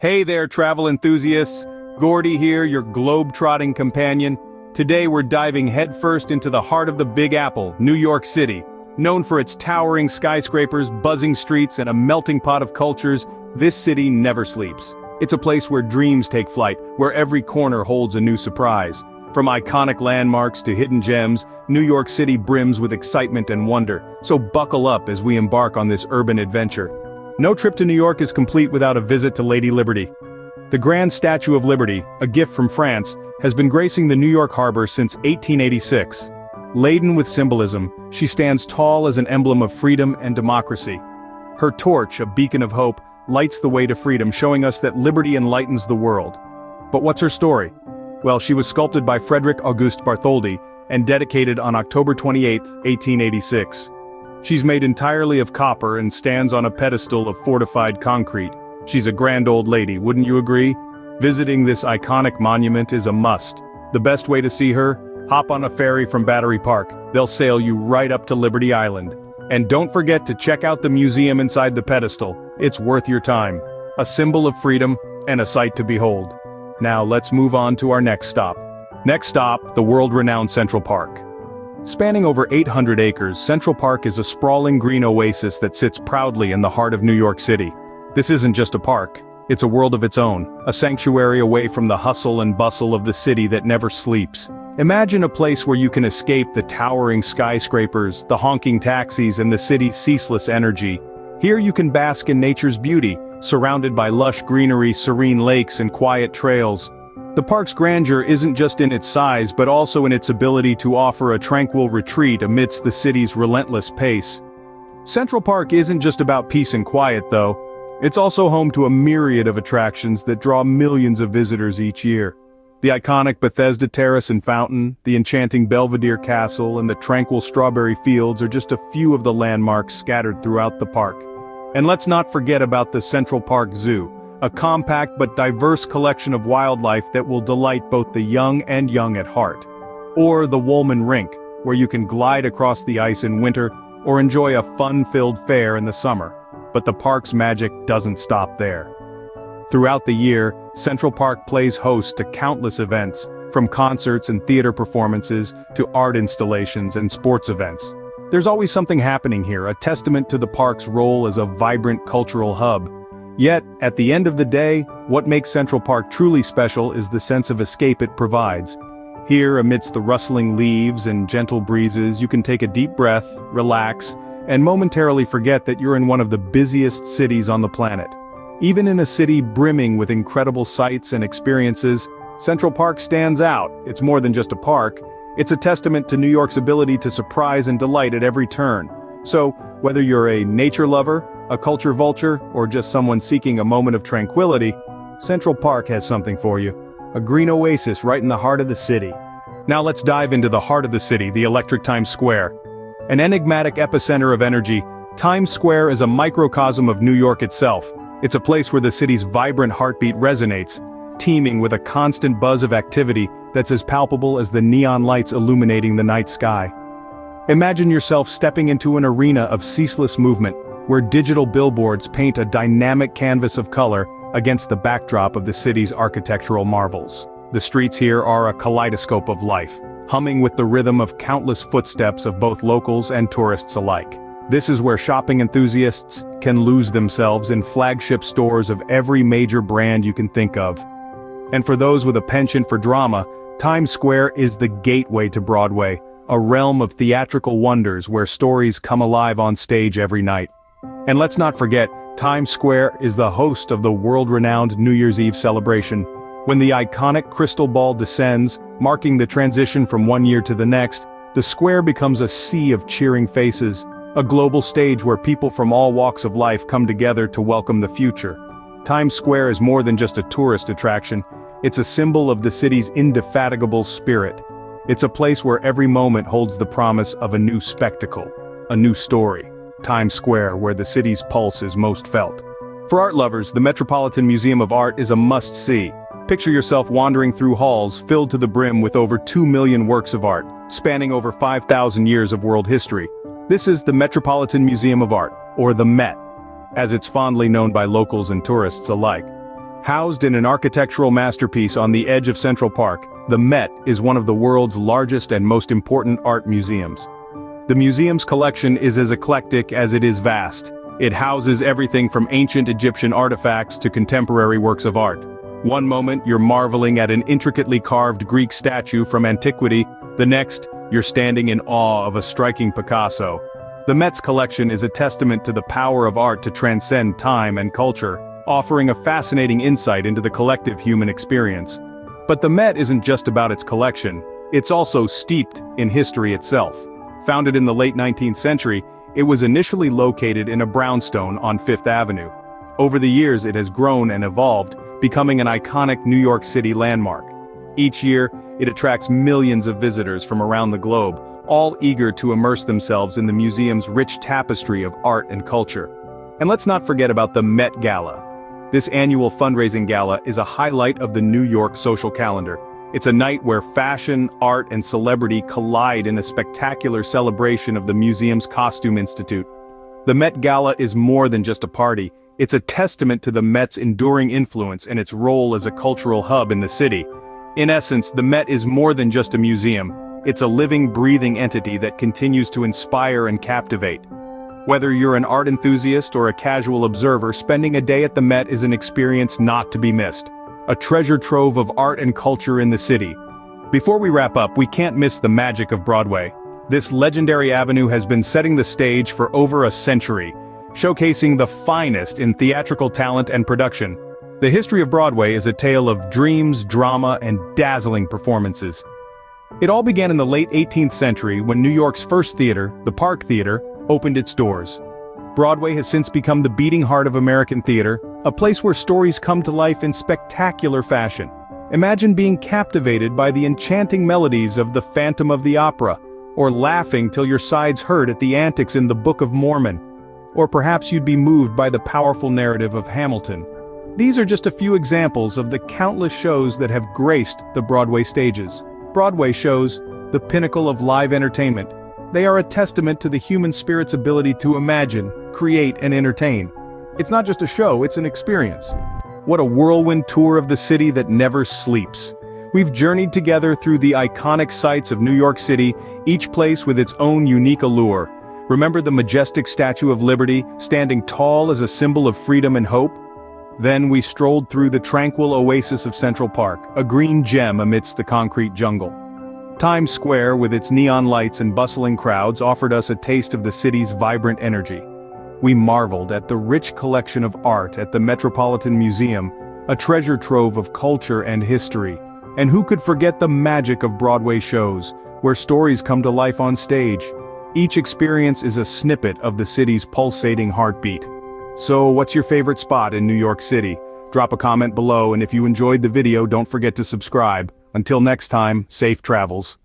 Hey there, travel enthusiasts. Gordy here, your globe-trotting companion. Today we're diving headfirst into the heart of the Big Apple, New York City. Known for its towering skyscrapers, buzzing streets, and a melting pot of cultures, this city never sleeps. It's a place where dreams take flight, where every corner holds a new surprise. From iconic landmarks to hidden gems, New York City brims with excitement and wonder. So buckle up as we embark on this urban adventure. No trip to New York is complete without a visit to Lady Liberty. The Grand Statue of Liberty, a gift from France, has been gracing the New York harbor since 1886. Laden with symbolism, she stands tall as an emblem of freedom and democracy. Her torch, a beacon of hope, lights the way to freedom, showing us that liberty enlightens the world. But what's her story? Well, she was sculpted by Frederick Auguste Bartholdi and dedicated on October 28, 1886. She's made entirely of copper and stands on a pedestal of fortified concrete. She's a grand old lady, wouldn't you agree? Visiting this iconic monument is a must. The best way to see her? Hop on a ferry from Battery Park. They'll sail you right up to Liberty Island. And don't forget to check out the museum inside the pedestal. It's worth your time. A symbol of freedom and a sight to behold. Now let's move on to our next stop. Next stop, the world-renowned Central Park. Spanning over 800 acres, Central Park is a sprawling green oasis that sits proudly in the heart of New York City. This isn't just a park, it's a world of its own, a sanctuary away from the hustle and bustle of the city that never sleeps. Imagine a place where you can escape the towering skyscrapers, the honking taxis, and the city's ceaseless energy. Here you can bask in nature's beauty, surrounded by lush greenery, serene lakes, and quiet trails. The park's grandeur isn't just in its size but also in its ability to offer a tranquil retreat amidst the city's relentless pace. Central Park isn't just about peace and quiet though. It's also home to a myriad of attractions that draw millions of visitors each year. The iconic Bethesda Terrace and Fountain, the enchanting Belvedere Castle, and the tranquil Strawberry Fields are just a few of the landmarks scattered throughout the park. And let's not forget about the Central Park Zoo, a compact but diverse collection of wildlife that will delight both the young and young at heart. Or the Woolman Rink, where you can glide across the ice in winter or enjoy a fun-filled fair in the summer. But the park's magic doesn't stop there. Throughout the year, Central Park plays host to countless events, from concerts and theater performances to art installations and sports events. There's always something happening here, a testament to the park's role as a vibrant cultural hub. Yet, at the end of the day, what makes Central Park truly special is the sense of escape it provides. Here, amidst the rustling leaves and gentle breezes, you can take a deep breath, relax, and momentarily forget that you're in one of the busiest cities on the planet. Even in a city brimming with incredible sights and experiences, Central Park stands out. It's more than just a park. It's a testament to New York's ability to surprise and delight at every turn. So, whether you're a nature lover, a culture vulture, or just someone seeking a moment of tranquility, Central Park has something for you. A green oasis right in the heart of the city. Now let's dive into the heart of the city, the electric Times Square. An enigmatic epicenter of energy, Times Square is a microcosm of New York itself. It's a place where the city's vibrant heartbeat resonates, teeming with a constant buzz of activity that's as palpable as the neon lights illuminating the night sky. Imagine yourself stepping into an arena of ceaseless movement, where digital billboards paint a dynamic canvas of color against the backdrop of the city's architectural marvels. The streets here are a kaleidoscope of life, humming with the rhythm of countless footsteps of both locals and tourists alike. This is where shopping enthusiasts can lose themselves in flagship stores of every major brand you can think of. And for those with a penchant for drama, Times Square is the gateway to Broadway, a realm of theatrical wonders where stories come alive on stage every night. And let's not forget, Times Square is the host of the world-renowned New Year's Eve celebration. When the iconic crystal ball descends, marking the transition from one year to the next, the square becomes a sea of cheering faces, a global stage where people from all walks of life come together to welcome the future. Times Square is more than just a tourist attraction, it's a symbol of the city's indefatigable spirit. It's a place where every moment holds the promise of a new spectacle, a new story. Times Square, where the city's pulse is most felt. For art lovers, the Metropolitan Museum of Art is a must-see. Picture yourself wandering through halls filled to the brim with over 2 million works of art, spanning over 5,000 years of world history. This is the Metropolitan Museum of Art, or the Met, as it's fondly known by locals and tourists alike. Housed in an architectural masterpiece on the edge of Central Park, the Met is one of the world's largest and most important art museums. The museum's collection is as eclectic as it is vast. It houses everything from ancient Egyptian artifacts to contemporary works of art. One moment, you're marveling at an intricately carved Greek statue from antiquity, the next, you're standing in awe of a striking Picasso. The Met's collection is a testament to the power of art to transcend time and culture, offering a fascinating insight into the collective human experience. But the Met isn't just about its collection, it's also steeped in history itself. Founded in the late 19th century, it was initially located in a brownstone on Fifth Avenue. Over the years it has grown and evolved, becoming an iconic New York City landmark. Each year, it attracts millions of visitors from around the globe, all eager to immerse themselves in the museum's rich tapestry of art and culture. And let's not forget about the Met Gala. This annual fundraising gala is a highlight of the New York social calendar. It's a night where fashion, art, and celebrity collide in a spectacular celebration of the museum's Costume Institute. The Met Gala is more than just a party, it's a testament to the Met's enduring influence and its role as a cultural hub in the city. In essence, the Met is more than just a museum, it's a living, breathing entity that continues to inspire and captivate. Whether you're an art enthusiast or a casual observer, spending a day at the Met is an experience not to be missed. A treasure trove of art and culture in the city. Before we wrap up, we can't miss the magic of Broadway. This legendary avenue has been setting the stage for over a century, showcasing the finest in theatrical talent and production. The history of Broadway is a tale of dreams, drama, and dazzling performances. It all began in the late 18th century when New York's first theater, the Park Theater, opened its doors. Broadway has since become the beating heart of American theater, a place where stories come to life in spectacular fashion. Imagine being captivated by the enchanting melodies of The Phantom of the Opera, or laughing till your sides hurt at the antics in The Book of Mormon. Or perhaps you'd be moved by the powerful narrative of Hamilton. These are just a few examples of the countless shows that have graced the Broadway stages. Broadway shows, the pinnacle of live entertainment. They are a testament to the human spirit's ability to imagine, create, and entertain. It's not just a show, it's an experience. What a whirlwind tour of the city that never sleeps. We've journeyed together through the iconic sights of New York City, each place with its own unique allure. Remember the majestic Statue of Liberty, standing tall as a symbol of freedom and hope? Then we strolled through the tranquil oasis of Central Park, a green gem amidst the concrete jungle. Times Square, with its neon lights and bustling crowds, offered us a taste of the city's vibrant energy. We marveled at the rich collection of art at the Metropolitan Museum, a treasure trove of culture and history. And who could forget the magic of Broadway shows, where stories come to life on stage? Each experience is a snippet of the city's pulsating heartbeat. So, what's your favorite spot in New York City? Drop a comment below, and if you enjoyed the video, don't forget to subscribe. Until next time, safe travels.